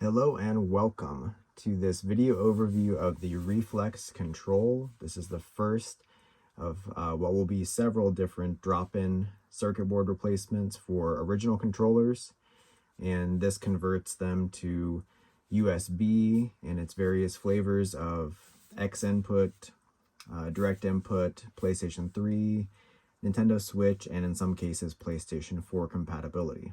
Hello and welcome to this video overview of the Reflex control. This is the first of what will be several different drop-in circuit board replacements for original controllers, and this converts them to USB in its various flavors of X input, direct input, PlayStation 3, Nintendo Switch, and in some cases PlayStation 4 compatibility.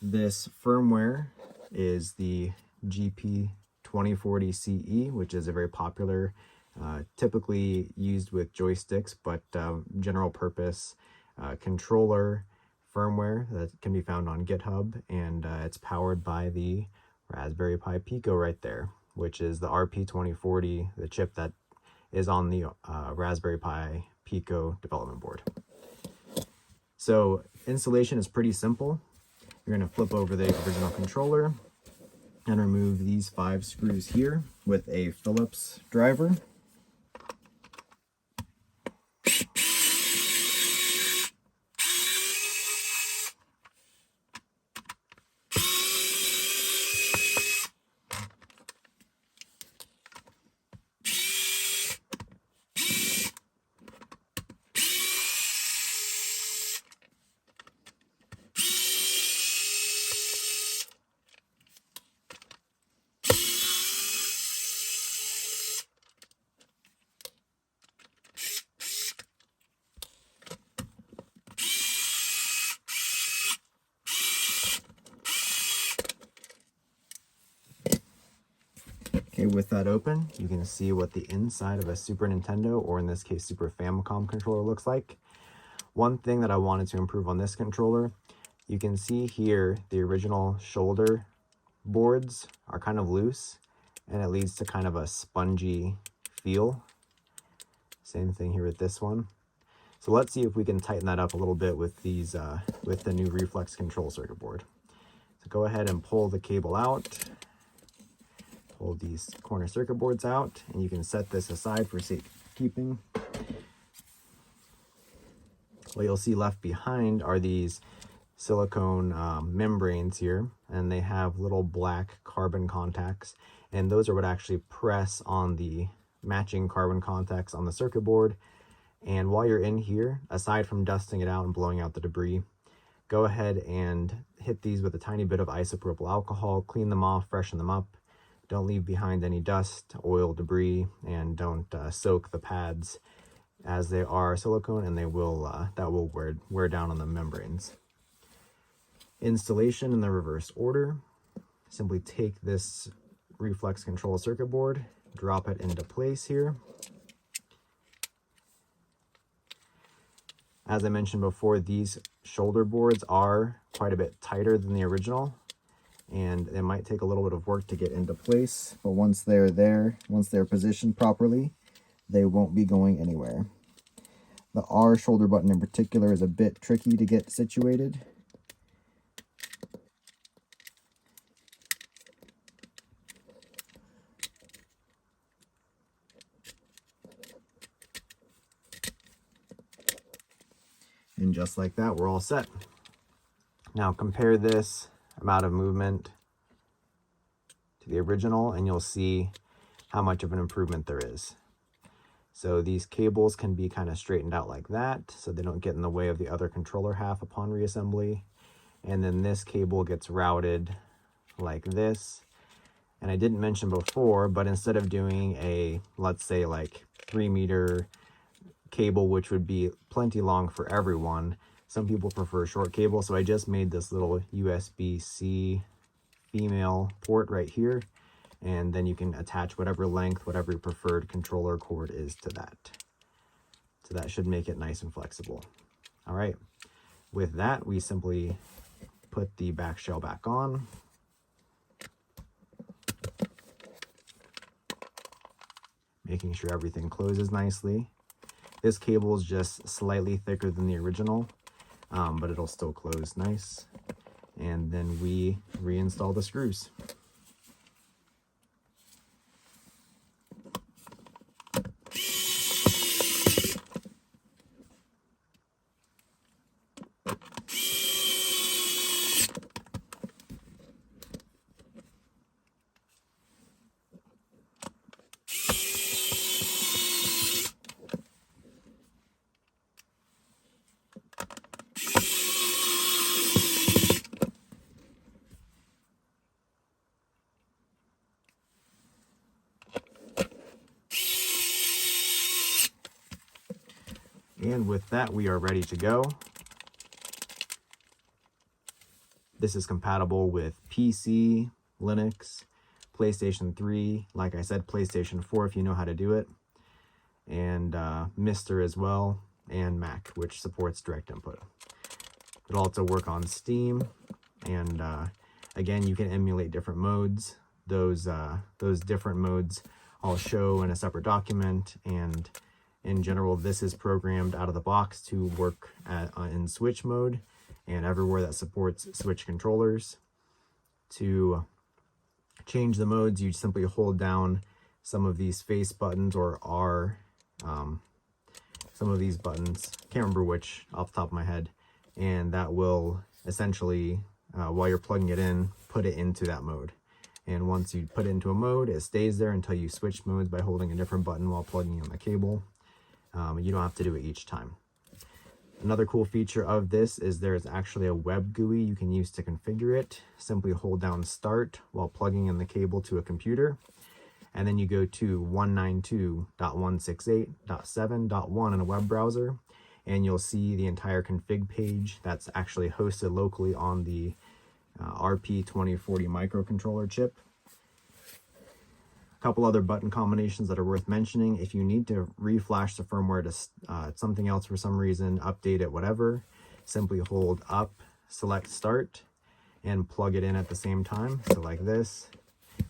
This firmware is the GP2040CE, which is a very popular, typically used with joysticks, but general purpose controller firmware that can be found on GitHub, and it's powered by the Raspberry Pi Pico right there, which is the RP2040, the chip that is on the Raspberry Pi Pico development board. So installation is pretty simple. You're going to flip over the original controller and remove these 5 screws here with a Phillips driver. Okay, with that open, you can see what the inside of a Super Nintendo, or in this case Super Famicom controller, looks like. One thing that I wanted to improve on this controller, you can see here the original shoulder boards are kind of loose, and it leads to kind of a spongy feel. Same thing here with this one. So let's see if we can tighten that up a little bit with these with the new Reflex control circuit board. So go ahead and pull the cable out. Pull these corner circuit boards out, and you can set this aside for safekeeping. What you'll see left behind are these silicone membranes here, and they have little black carbon contacts, and those are what actually press on the matching carbon contacts on the circuit board. And while you're in here, aside from dusting it out and blowing out the debris, go ahead and hit these with a tiny bit of isopropyl alcohol, clean them off, freshen them up. Don't leave behind any dust, oil, debris, and don't soak the pads, as they are silicone and they will that will wear down on the membranes. Installation in the reverse order. Simply take this Reflex control circuit board, drop it into place here. As I mentioned before, these shoulder boards are quite a bit tighter than the original, and it might take a little bit of work to get into place, but once they're there, once they're positioned properly, they won't be going anywhere. The R shoulder button in particular is a bit tricky to get situated. And just like that, we're all set. Now compare this amount of movement to the original, and you'll see how much of an improvement there is. So these cables can be kind of straightened out like that, so they don't get in the way of the other controller half upon reassembly. And then this cable gets routed like this. And I didn't mention before, but instead of doing a, let's say like 3-meter cable, which would be plenty long for everyone, some people prefer short cable, so I just made this little USB-C female port right here, and then you can attach whatever length, whatever your preferred controller cord is to that. So that should make it nice and flexible. All right, with that, we simply put the back shell back on. Making sure everything closes nicely. This cable is just slightly thicker than the original, but it'll still close nice. And then we reinstall the screws. And with that, we are ready to go. This is compatible with PC, Linux, PlayStation 3, like I said, PlayStation 4 if you know how to do it, and Mister as well, and Mac, which supports direct input. It'll also work on Steam, and again, you can emulate different modes. Those different modes I'll show in a separate document, and in general, this is programmed out of the box to work in switch mode and everywhere that supports switch controllers. To change the modes, you simply hold down some of these face buttons, or some of these buttons, can't remember which off the top of my head, and that will essentially, while you're plugging it in, put it into that mode. And once you put it into a mode, it stays there until you switch modes by holding a different button while plugging in the cable. You don't have to do it each time. Another cool feature of this is there's actually a web GUI you can use to configure it. Simply hold down Start while plugging in the cable to a computer, and then you go to 192.168.7.1 in a web browser, and you'll see the entire config page that's actually hosted locally on the RP2040 microcontroller chip. A couple other button combinations that are worth mentioning: if you need to reflash the firmware to something else for some reason, update it, whatever, simply hold up, select Start, and plug it in at the same time. So like this,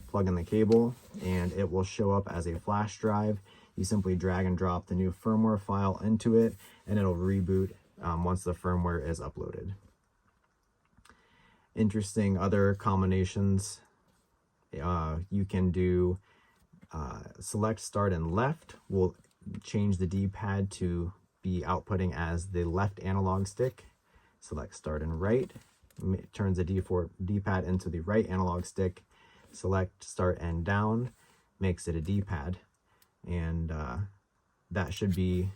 plug in the cable, and it will show up as a flash drive. You simply drag and drop the new firmware file into it, and it'll reboot once the firmware is uploaded. Interesting other combinations. You can do select Start and left will change the D-pad to be outputting as the left analog stick. Select Start and right turns the D-pad into the right analog stick. Select Start and down makes it a D-pad, and that should be